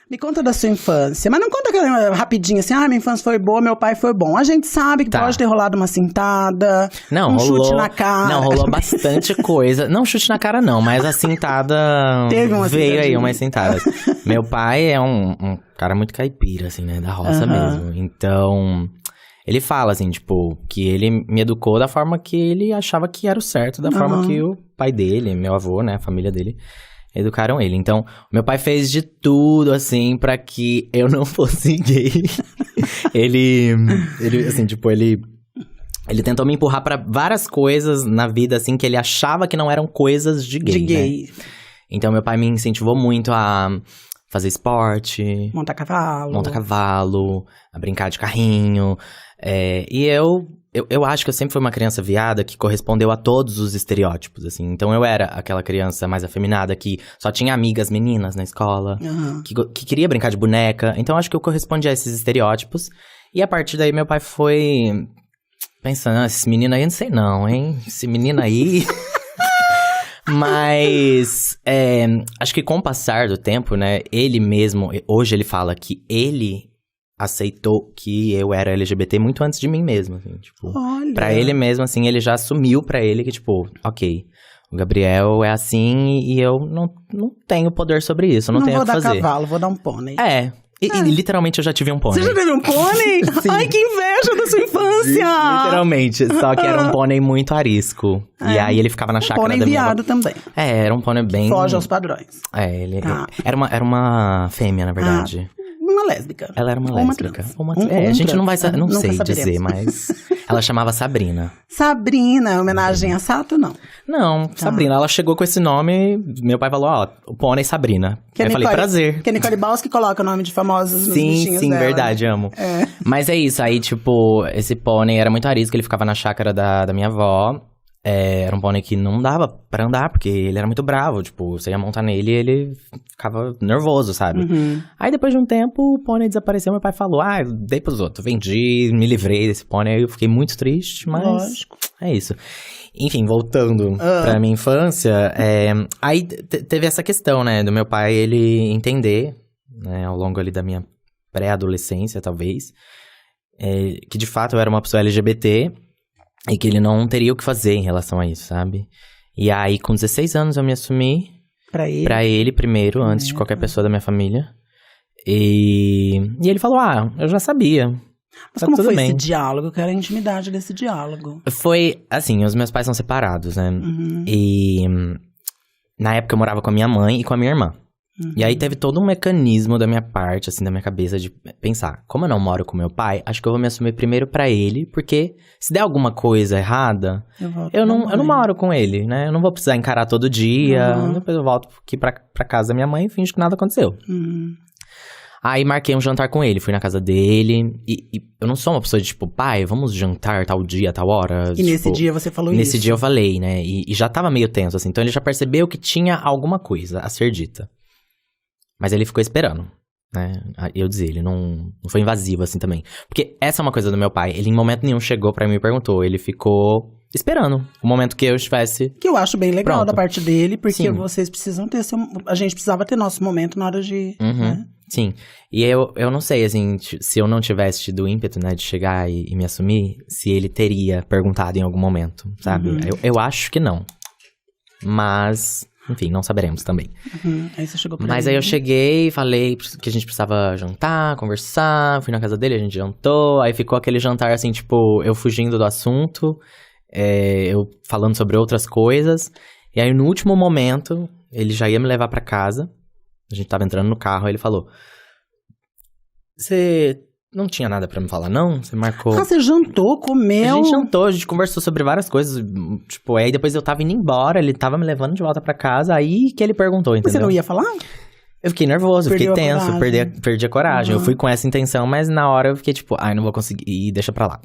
Me conta da sua infância, mas não conta aquela rapidinho assim, minha infância foi boa, meu pai foi bom. A gente sabe que pode ter rolado uma cintada, chute na cara. Não, rolou bastante coisa. Não chute na cara não, mas a cintada veio aí, umas cintadas. Meu pai é um cara muito caipira, assim, né, da roça mesmo. Então, ele fala assim, tipo, que ele me educou da forma que ele achava que era o certo, da forma que o pai dele, meu avô, né, a família dele, educaram ele. Então, meu pai fez de tudo, assim, pra que eu não fosse gay. ele, assim, tipo, ele tentou me empurrar pra várias coisas na vida, assim, que ele achava que não eram coisas de gay, né? Então, meu pai me incentivou muito a fazer esporte. Montar cavalo, a brincar de carrinho. E eu acho que eu sempre fui uma criança viada que correspondeu a todos os estereótipos, assim. Então, eu era aquela criança mais afeminada que só tinha amigas meninas na escola, que queria brincar de boneca. Então, acho que eu correspondia a esses estereótipos. E a partir daí, meu pai foi pensando, esse menino aí, não sei não, hein? Esse menino aí... Mas, acho que com o passar do tempo, né, ele mesmo, hoje ele fala que ele aceitou que eu era LGBT muito antes de mim mesmo, assim, tipo, pra ele mesmo, assim, ele já assumiu pra ele que, tipo, ok, o Gabriel é assim e eu não tenho poder sobre isso, não tenho o que fazer. Não vou dar cavalo, vou dar um pônei. E literalmente eu já tive um pônei. Você já teve um pônei? Ai, que inveja da sua infância! Literalmente, só que era um pônei muito arisco. E aí ele ficava na chácara da minha avó. Pônei viado também. Era um pônei bem... Foge aos padrões. Era uma fêmea, na verdade. Uma lésbica. Ela era uma lésbica. A gente não vai saber, não sei dizer, mas... Ela chamava Sabrina. Sabrina, homenagem a Sato, não? Não, Sabrina. Ela chegou com esse nome, meu pai falou, o pônei Sabrina. Aí eu falei, prazer. Que a Nicole Baus que coloca o nome de famosos nos bichinhos dela. Sim, verdade, amo. Mas é isso, aí tipo, esse pônei era muito arisco, ele ficava na chácara da minha avó. Era um pônei que não dava pra andar, porque ele era muito bravo, tipo, você ia montar nele e ele ficava nervoso, sabe? Aí depois de um tempo, o pônei desapareceu, meu pai falou, eu dei pros outros, vendi, me livrei desse pônei, aí eu fiquei muito triste, mas lógico. É isso. Enfim, voltando pra minha infância, aí teve essa questão, né, do meu pai, ele entender, né, ao longo ali da minha pré-adolescência, talvez, que de fato eu era uma pessoa LGBT, e que ele não teria o que fazer em relação a isso, sabe? E aí, com 16 anos, eu me assumi pra ele primeiro, antes de qualquer pessoa da minha família. E ele falou, eu já sabia. Mas como foi esse diálogo? Eu quero a intimidade desse diálogo. Foi, assim, os meus pais são separados, né? E na época eu morava com a minha mãe e com a minha irmã. E aí teve todo um mecanismo da minha parte, assim, da minha cabeça de pensar, como eu não moro com meu pai, acho que eu vou me assumir primeiro pra ele, porque se der alguma coisa errada, eu não moro com ele, né? Eu não vou precisar encarar todo dia, depois eu volto aqui pra casa da minha mãe e finjo que nada aconteceu. Aí marquei um jantar com ele, fui na casa dele, e eu não sou uma pessoa de tipo, pai, vamos jantar tal dia, tal hora. E nesse dia você falou isso? Nesse dia eu falei, né? E já tava meio tenso, assim, então ele já percebeu que tinha alguma coisa a ser dita. Mas ele ficou esperando, né? Eu dizia, ele não foi invasivo assim também. Porque essa é uma coisa do meu pai. Ele em momento nenhum chegou pra mim e perguntou. Ele ficou esperando o momento que eu estivesse... Que eu acho bem legal pronto. Da parte dele. Porque vocês precisam ter... A gente precisava ter nosso momento na hora de... Né? Sim. E eu não sei, assim, se eu não tivesse tido o ímpeto, né, de chegar e me assumir, se ele teria perguntado em algum momento, sabe? Eu acho que não. Mas... Enfim, não saberemos também. Aí você chegou pra Mas aí eu cheguei, falei que a gente precisava jantar, conversar, fui na casa dele, a gente jantou, aí ficou aquele jantar assim, tipo, eu fugindo do assunto, eu falando sobre outras coisas, e aí no último momento, ele já ia me levar pra casa, a gente tava entrando no carro, aí ele falou, você não tinha nada pra me falar, não? Você marcou... você jantou, comeu? A gente jantou, a gente conversou sobre várias coisas, tipo, aí depois eu tava indo embora, ele tava me levando de volta pra casa, aí que ele perguntou, entendeu? Você não ia falar? Eu fiquei nervoso, fiquei tenso, perdi a coragem. Eu fui com essa intenção, mas na hora eu fiquei tipo, não vou conseguir, e deixa pra lá.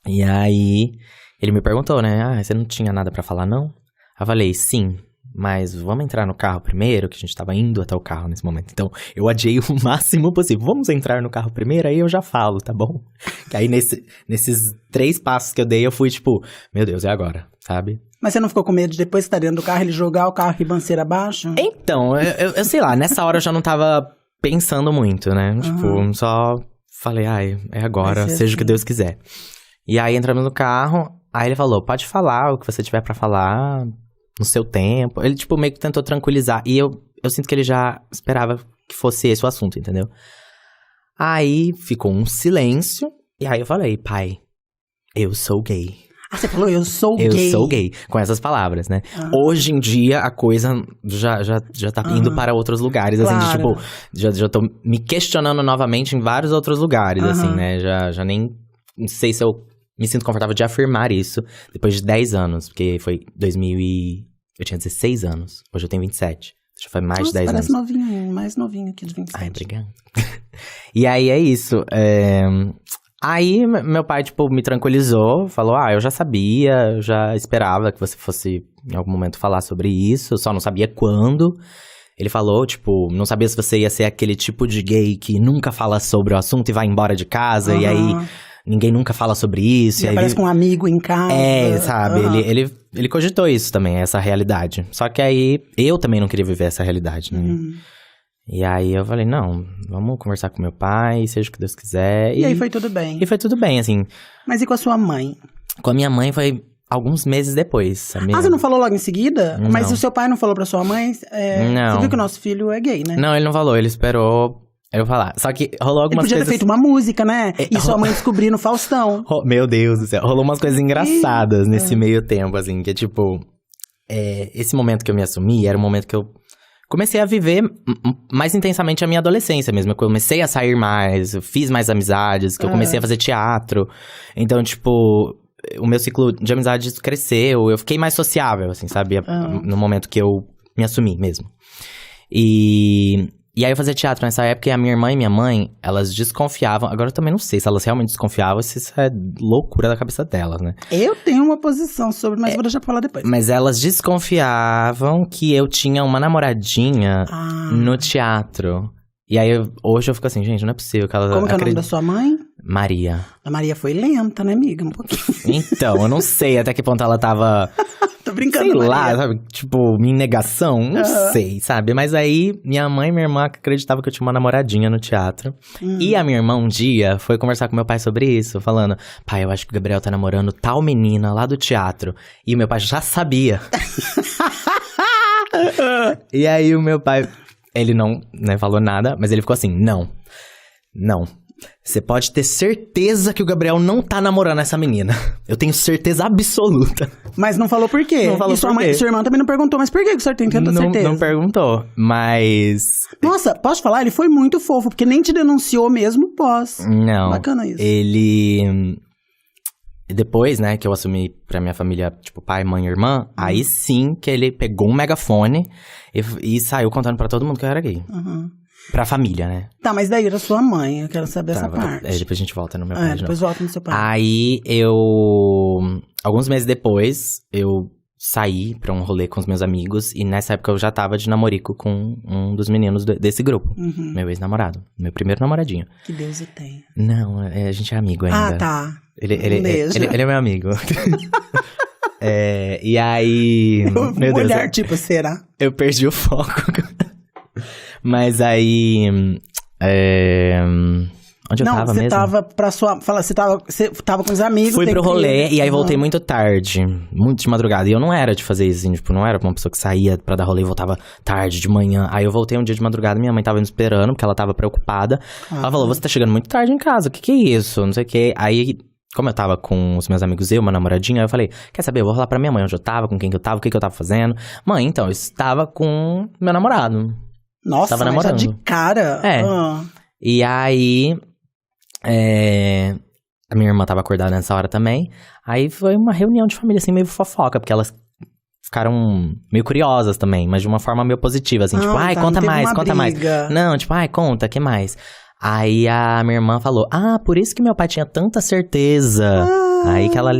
E aí, ele me perguntou, né, você não tinha nada pra falar, não? Eu falei, sim. Mas vamos entrar no carro primeiro, que a gente tava indo até o carro nesse momento. Então, eu adiei o máximo possível. Vamos entrar no carro primeiro, aí eu já falo, tá bom? Que aí, nesses 3 passos que eu dei, eu fui tipo, meu Deus, é agora, sabe? Mas você não ficou com medo de depois que tá dentro do carro, ele jogar o carro ribanceira abaixo? Então, eu sei lá, nessa hora eu já não tava pensando muito, né? Tipo, só falei, é agora, seja o que Deus quiser. E aí entramos no carro, aí ele falou, pode falar o que você tiver pra falar no seu tempo. Ele, tipo, meio que tentou tranquilizar. E eu sinto que ele já esperava que fosse esse o assunto, entendeu? Aí ficou um silêncio, e aí eu falei, pai, eu sou gay. Ah, você falou, eu sou gay. Eu sou gay, com essas palavras, né? Hoje em dia, a coisa já tá indo para outros lugares, assim, de, tipo, já tô me questionando novamente em vários outros lugares, assim, né? Já nem sei se eu me sinto confortável de afirmar isso depois de 10 anos, porque foi 2000 e... Eu tinha 16 anos, hoje eu tenho 27. Já foi mais de 10 anos. Parece novinho, mais novinho aqui de 27. Ai, obrigado. E aí é isso, Aí, meu pai, tipo, me tranquilizou, falou, eu já sabia, eu já esperava que você fosse, em algum momento, falar sobre isso, só não sabia quando. Ele falou, tipo, não sabia se você ia ser aquele tipo de gay que nunca fala sobre o assunto e vai embora de casa, e aí ninguém nunca fala sobre isso. E aí aparece com um amigo em casa. Sabe, ele cogitou isso também, essa realidade. Só que aí, eu também não queria viver essa realidade, né? E aí eu falei, não, vamos conversar com meu pai, seja o que Deus quiser. E aí foi tudo bem. E foi tudo bem, assim. Mas e com a sua mãe? Com a minha mãe foi alguns meses depois. Você não falou logo em seguida? Não. Mas o seu pai não falou pra sua mãe? Não. Você viu que o nosso filho é gay, né? Não, ele não falou, ele esperou eu falar. Só que rolou algumas coisas... Ele podia ter feito uma música, né? E sua mãe descobrir no Faustão. Meu Deus do céu. Rolou umas coisas engraçadas nesse meio tempo, assim. Que é tipo... esse momento que eu me assumi era um momento que eu comecei a viver mais intensamente a minha adolescência mesmo. Eu comecei a sair mais, eu fiz mais amizades, que eu comecei a fazer teatro. Então, tipo, o meu ciclo de amizades cresceu, eu fiquei mais sociável, assim, sabe? No momento que eu me assumi mesmo. E aí eu fazia teatro nessa época e a minha irmã e minha mãe, elas desconfiavam. Agora eu também não sei se elas realmente desconfiavam ou se isso é loucura da cabeça delas, né? Eu tenho uma posição sobre, mas vou deixar pra falar depois. Mas elas desconfiavam que eu tinha uma namoradinha no teatro. E aí hoje eu fico assim, gente, não é possível que ela... Como que é o nome da sua mãe? Maria. A Maria foi lenta, né, amiga? Um pouquinho. Então, eu não sei até que ponto ela tava... Tô brincando, sei Maria. lá, sabe? Tipo, minha negação, não sei, sabe? Mas aí, minha mãe e minha irmã acreditavam que eu tinha uma namoradinha no teatro. E a minha irmã, um dia, foi conversar com meu pai sobre isso, falando... Pai, eu acho que o Gabriel tá namorando tal menina lá do teatro. E o meu pai já sabia. E aí, o meu pai... Ele não, né, falou nada, mas ele ficou assim, não. Você pode ter certeza que o Gabriel não tá namorando essa menina. Eu tenho certeza absoluta. Mas não falou por quê? Não falou por quê. Sua irmã também não perguntou, mas por que o senhor tem tanta certeza? Não perguntou, mas... Nossa, posso falar? Ele foi muito fofo, porque nem te denunciou mesmo pós. Não. Bacana isso. Ele... Depois, né, que eu assumi pra minha família, tipo, pai, mãe e irmã, aí sim que ele pegou um megafone e saiu contando pra todo mundo que eu era gay. Pra família, né? Tá, mas daí era sua mãe, eu quero saber essa parte. Depois a gente volta no meu pai. Depois volta no seu pai. Aí alguns meses depois, eu saí pra um rolê com os meus amigos e nessa época eu já tava de namorico com um dos meninos desse grupo. Meu ex-namorado, meu primeiro namoradinho. Que Deus o tenha. Não, a gente é amigo ainda. Ah, tá. Ele é meu amigo. E aí... Meu Deus, olhar, tipo, será? Eu perdi o foco. Mas aí... Onde eu tava mesmo? Você tava com os amigos. Fui pro rolê e aí voltei muito tarde. Muito de madrugada. E eu não era de fazer isso, assim, tipo, não era uma pessoa que saía pra dar rolê e voltava tarde, de manhã. Aí eu voltei um dia de madrugada, minha mãe tava me esperando, porque ela tava preocupada. Ela falou, você tá chegando muito tarde em casa, o que é isso? Não sei o que. Aí... Como eu tava com os meus amigos, uma namoradinha, eu falei, quer saber, eu vou falar pra minha mãe onde eu tava, com quem que eu tava, o que eu tava fazendo. Mãe, então, eu estava com meu namorado. Nossa, tava namorando. Já de cara. E aí, a minha irmã tava acordada nessa hora também. Aí foi uma reunião de família, assim, meio fofoca, porque elas ficaram meio curiosas também, mas de uma forma meio positiva, assim, tipo, conta mais, conta mais. Não, tipo, conta, que mais? Aí a minha irmã falou, por isso que meu pai tinha tanta certeza. Aí que ela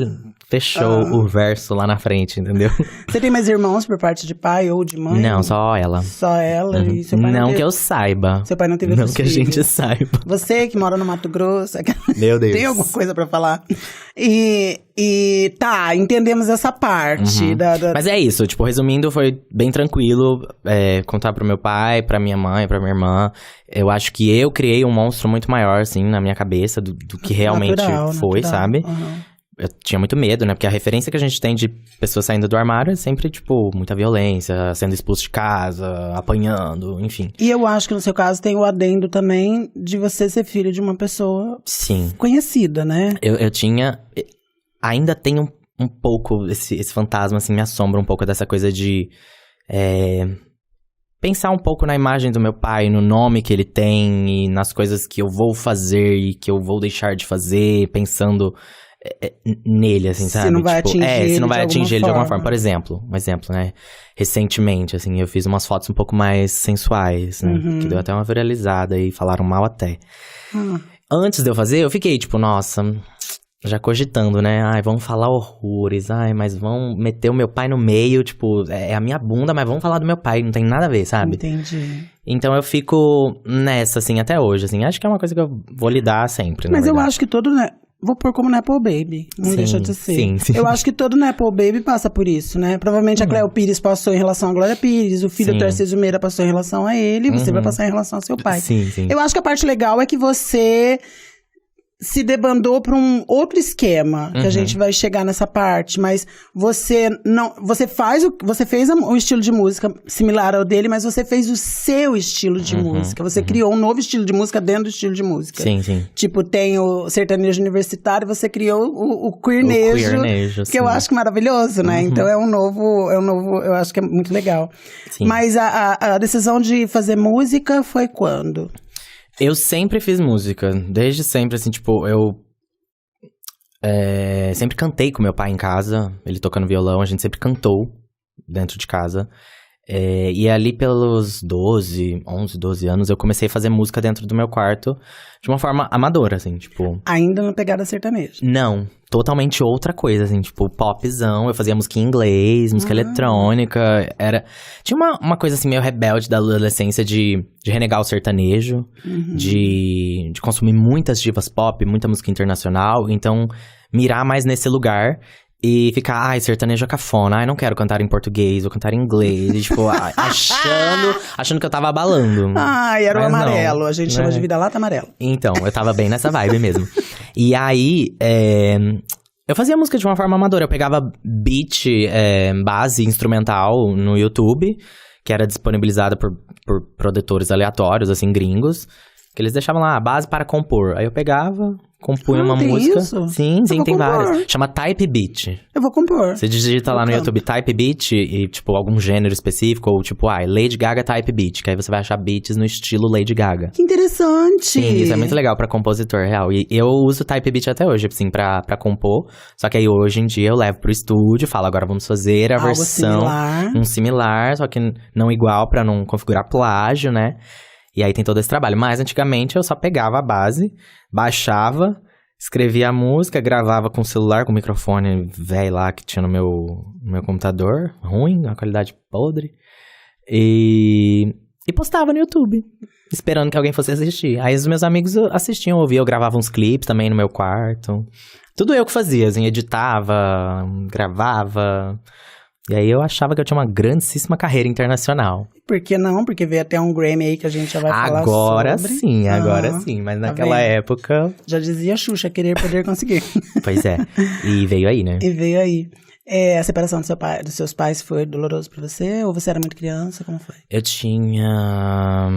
fechou o verso lá na frente, entendeu? Você tem mais irmãos por parte de pai ou de mãe? Não, só ela. Só ela? E seu pai não que eu saiba. Seu pai não teve outros filhos? Não que a gente saiba. Você que mora no Mato Grosso. Meu Deus. Tem alguma coisa pra falar? E tá, entendemos essa parte. Mas é isso, tipo, resumindo, foi bem tranquilo contar pro meu pai, pra minha mãe, pra minha irmã. Eu acho que eu criei um monstro muito maior, assim, na minha cabeça, do que realmente foi, sabe? Eu tinha muito medo, né? Porque a referência que a gente tem de pessoas saindo do armário é sempre, tipo, muita violência, sendo expulso de casa, apanhando, enfim. E eu acho que no seu caso tem o adendo também de você ser filho de uma pessoa conhecida, né? Eu tinha... Ainda tenho um pouco esse fantasma, assim, me assombra um pouco dessa coisa de... pensar um pouco na imagem do meu pai, no nome que ele tem e nas coisas que eu vou fazer e que eu vou deixar de fazer, pensando... nele, assim, sabe? Se não vai atingir se não vai atingir ele de alguma forma. Por exemplo, um exemplo, né? Recentemente, assim, eu fiz umas fotos um pouco mais sensuais, né? Que deu até uma viralizada e falaram mal até. Antes de eu fazer, eu fiquei, tipo, nossa, já cogitando, né? Ai, vamos falar horrores, ai, mas vão meter o meu pai no meio, tipo, é a minha bunda, mas vamos falar do meu pai, não tem nada a ver, sabe? Entendi. Então eu fico nessa, assim, até hoje, assim, acho que é uma coisa que eu vou lidar sempre, Mas eu acho que todo, né? Vou pôr como Nepo Baby, não deixa de ser. Sim. Eu acho que todo Nepo Baby passa por isso, né? Provavelmente a Cleo Pires passou em relação à Glória Pires, o filho Tarcísio Meira passou em relação a ele, e você vai passar em relação ao seu pai. Sim. Eu acho que a parte legal é que você se debandou para um outro esquema, que a gente vai chegar nessa parte, mas você fez um estilo de música similar ao dele, mas você fez o seu estilo de música. Você criou um novo estilo de música dentro do estilo de música. Sim. Tipo, tem o sertanejo universitário, você criou o queernejo, que eu acho que é maravilhoso, né? Então é um novo, eu acho que é muito legal. Sim. Mas a decisão de fazer música foi quando? Eu sempre fiz música, desde sempre, assim, tipo, eu sempre cantei com meu pai em casa, ele tocando violão, a gente sempre cantou dentro de casa. E ali pelos 11, 12 anos, eu comecei a fazer música dentro do meu quarto de uma forma amadora, assim, tipo... Ainda na pegada sertaneja? Não, totalmente outra coisa, assim, tipo, popzão. Eu fazia música em inglês, música eletrônica, Tinha uma coisa, assim, meio rebelde da adolescência de renegar o sertanejo, de consumir muitas divas pop, muita música internacional, então mirar mais nesse lugar... E ficar, sertanejo é cafona, não quero cantar em português, vou cantar em inglês. E, tipo, achando que eu tava abalando. Era o amarelo, a gente chama de vida-lata amarelo. Então, eu tava bem nessa vibe mesmo. E aí, eu fazia música de uma forma amadora. Eu pegava beat, base instrumental no YouTube, que era disponibilizada por produtores aleatórios, assim, gringos. Que eles deixavam lá, base para compor. Aí eu pegava, compunha uma música. Isso? Sim, tem várias. Chama Type Beat. Eu vou compor. Você digita lá no YouTube Type Beat e, tipo, algum gênero específico, ou tipo, Lady Gaga Type Beat, que aí você vai achar beats no estilo Lady Gaga. Que interessante! Sim, isso é muito legal pra compositor, real. E eu uso Type Beat até hoje, assim, pra compor. Só que aí hoje em dia eu levo pro estúdio, falo, agora vamos fazer a versão... Um similar, só que não igual pra não configurar plágio, né? E aí tem todo esse trabalho. Mas antigamente eu só pegava a base, baixava, escrevia a música, gravava com o celular, com o microfone velho lá que tinha no meu computador, ruim, uma qualidade podre. E postava no YouTube, esperando que alguém fosse assistir. Aí os meus amigos assistiam, ouviam, eu gravava uns clipes também no meu quarto. Tudo eu que fazia, assim, editava, gravava... E aí eu achava que eu tinha uma grandíssima carreira internacional. Por que não? Porque veio até um Grammy aí que a gente já vai falar sobre. Agora sim. Mas naquela época... Já dizia Xuxa, querer, poder, conseguir. Pois é. E veio aí, né? A separação dos seus pais foi doloroso pra você? Ou você era muito criança? Como foi? Eu tinha...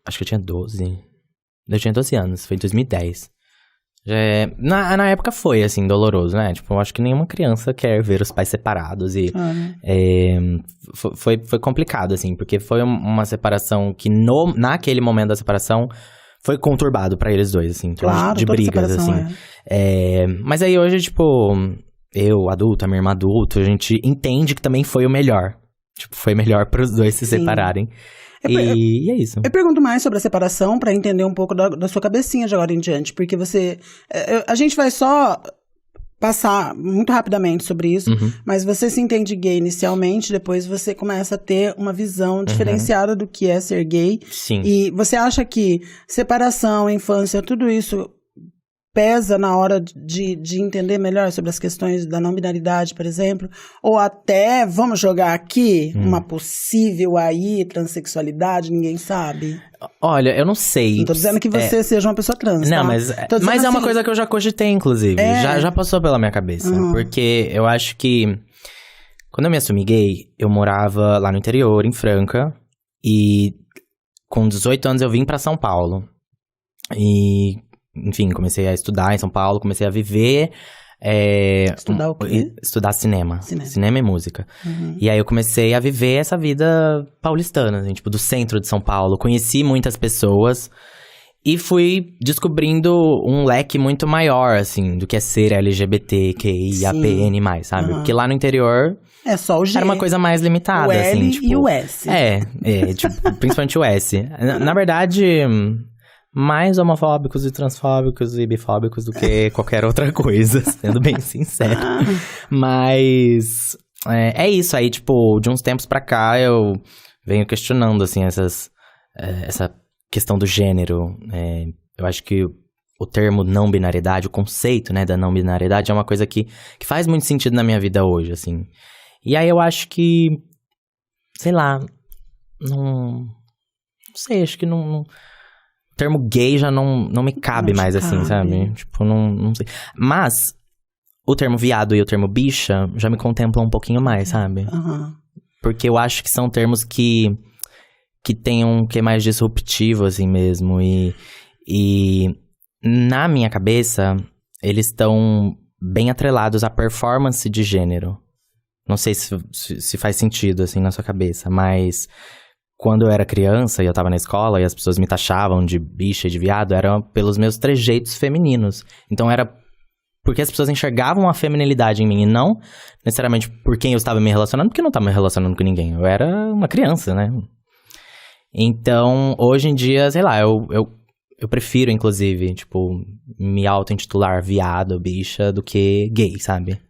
Acho que eu tinha 12. Eu tinha 12 anos. Foi em 2010. Na época foi, assim, doloroso, né? Tipo, eu acho que nenhuma criança quer ver os pais separados e foi complicado, assim, porque foi uma separação que naquele momento da separação foi conturbado pra eles dois, assim, claro, de brigas, assim. Mas aí hoje, tipo, eu, adulto, a minha irmã adulta, a gente entende que também foi o melhor. Tipo, foi melhor pros dois se separarem. E é isso. Eu pergunto mais sobre a separação pra entender um pouco da sua cabecinha de agora em diante, porque a gente vai só passar muito rapidamente sobre isso, mas você se entende gay inicialmente, depois você começa a ter uma visão diferenciada do que é ser gay. Sim. E você acha que separação, infância, tudo isso pesa na hora de entender melhor sobre as questões da não binaridade, por exemplo? Ou até, vamos jogar aqui, uma possível aí transexualidade, ninguém sabe? Olha, eu não sei. Não tô dizendo que você seja uma pessoa trans, Não, tá? mas Assim, é uma coisa que eu já cogitei, inclusive. Já passou pela minha cabeça. Porque eu acho que... Quando eu me assumi gay, eu morava lá no interior, em Franca. E com 18 anos eu vim pra São Paulo. E... Enfim, comecei a estudar em São Paulo, comecei a viver... Estudar o quê? Estudar cinema e música. E aí eu comecei a viver essa vida paulistana, assim, tipo, do centro de São Paulo. Conheci muitas pessoas e fui descobrindo um leque muito maior, assim, do que é ser LGBTQIAPN+, sabe? Porque lá no interior... É só o G. Era uma coisa mais limitada, o L assim, tipo... e o S. Tipo, principalmente o S. Na verdade... mais homofóbicos e transfóbicos e bifóbicos do que qualquer outra coisa, sendo bem sincero. Mas é isso aí, tipo, de uns tempos pra cá eu venho questionando, assim, essa questão do gênero. Eu acho que o termo não binariedade, o conceito, né, da não binariedade é uma coisa que faz muito sentido na minha vida hoje, assim. E aí eu acho que, sei lá, não sei, acho que não o termo gay já não me cabe mais, assim, sabe? Tipo, não sei. Mas o termo viado e o termo bicha já me contemplam um pouquinho mais, sabe? Porque eu acho que são termos que tem um que mais disruptivo, assim mesmo. E na minha cabeça, eles estão bem atrelados à performance de gênero. Não sei se faz sentido, assim, na sua cabeça, mas... Quando eu era criança e eu tava na escola e as pessoas me taxavam de bicha e de viado, era pelos meus trejeitos femininos. Então era porque as pessoas enxergavam a feminilidade em mim e não necessariamente por quem eu estava me relacionando, porque eu não estava me relacionando com ninguém. Eu era uma criança, né? Então, hoje em dia, sei lá, eu prefiro, inclusive, tipo, me auto-intitular viado, bicha, do que gay, sabe?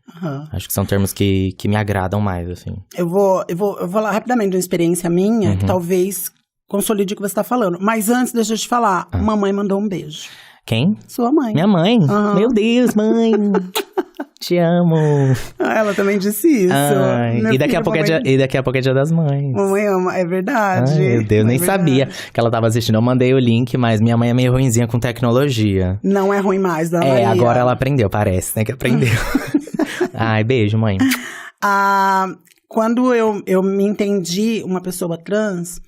Acho que são termos que me agradam mais, assim. Eu vou falar rapidamente de uma experiência minha, que talvez consolide o que você tá falando. Mas antes, deixa eu te falar, mamãe mandou um beijo. Quem? Sua mãe. Minha mãe? Meu Deus, mãe! Te amo! Ela também disse isso. E daqui a pouco é dia das mães. Mamãe ama, é verdade. Ai, meu Deus, nem sabia que ela tava assistindo. Eu mandei o link, mas minha mãe é meio ruinzinha com tecnologia. Não é ruim mais, da Maria. Agora ela aprendeu, parece, né, que aprendeu. Ai, beijo, mãe. Quando eu me entendi uma pessoa trans...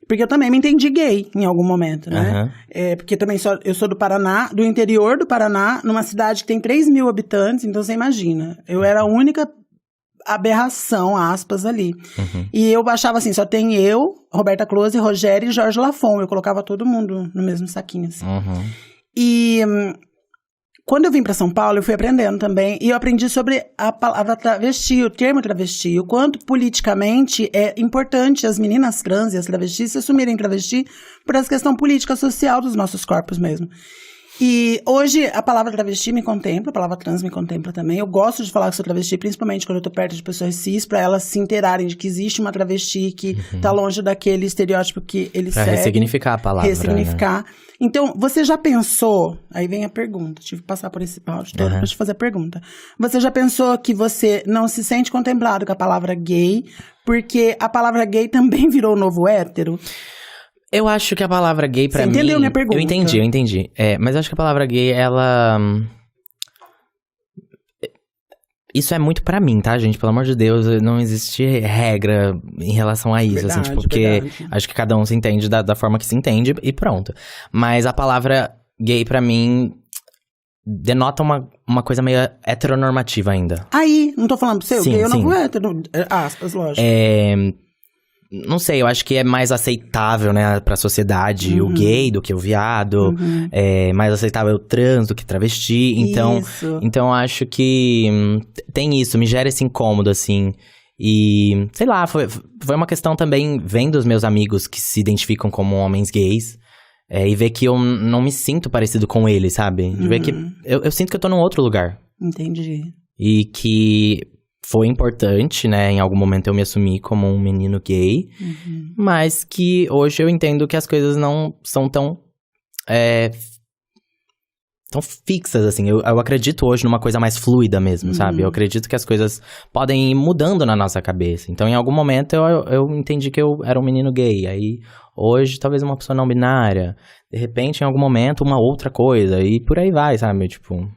Porque eu também me entendi gay em algum momento, né? Porque também eu sou do Paraná, do interior do Paraná, numa cidade que tem 3 mil habitantes, então você imagina. Eu era a única aberração, aspas, ali. E eu achava assim, só tem eu, Roberta Close, Rogério e Jorge Lafon. Eu colocava todo mundo no mesmo saquinho, assim. E... Quando eu vim para São Paulo, eu fui aprendendo também, e eu aprendi sobre a palavra travesti, o termo travesti, o quanto politicamente é importante as meninas trans e as travestis se assumirem travesti por essa questão política social dos nossos corpos mesmo. E hoje a palavra travesti me contempla, a palavra trans me contempla também. Eu gosto de falar que sou travesti, principalmente quando eu tô perto de pessoas cis, para elas se inteirarem de que existe uma travesti que tá longe daquele estereótipo que eles seguem. Pra ressignificar a palavra, ressignificar. Né? Então, você já pensou... Aí vem a pergunta, tive que passar por esse áudio todo pra te fazer a pergunta. Você já pensou que você não se sente contemplado com a palavra gay, porque a palavra gay também virou o novo hétero? Eu acho que a palavra gay pra mim... Você entendeu minha pergunta? Eu entendi. Mas eu acho que a palavra gay, ela... Isso é muito pra mim, tá, gente? Pelo amor de Deus, não existe regra em relação a isso, verdade, assim, tipo, porque acho que cada um se entende da forma que se entende e pronto. Mas a palavra gay, pra mim, denota uma coisa meio heteronormativa ainda. Aí, não tô falando pra você, sim, o gay eu não sim. vou hétero, aspas, lógico. Não sei, eu acho que é mais aceitável, né, pra sociedade o gay do que o viado. É mais aceitável o trans do que travesti. Então eu acho que tem isso, me gera esse incômodo, assim. E, sei lá, foi uma questão também, vendo os meus amigos que se identificam como homens gays. E ver que eu não me sinto parecido com eles, sabe? De ver que eu sinto que eu tô num outro lugar. Entendi. E que foi importante, né? Em algum momento eu me assumi como um menino gay. Mas que hoje eu entendo que as coisas não são tão fixas, assim. Eu acredito hoje numa coisa mais fluida mesmo, sabe? Eu acredito que as coisas podem ir mudando na nossa cabeça. Então, em algum momento, eu entendi que eu era um menino gay. Aí, hoje, talvez uma pessoa não binária. De repente, em algum momento, uma outra coisa. E por aí vai, sabe? Tipo...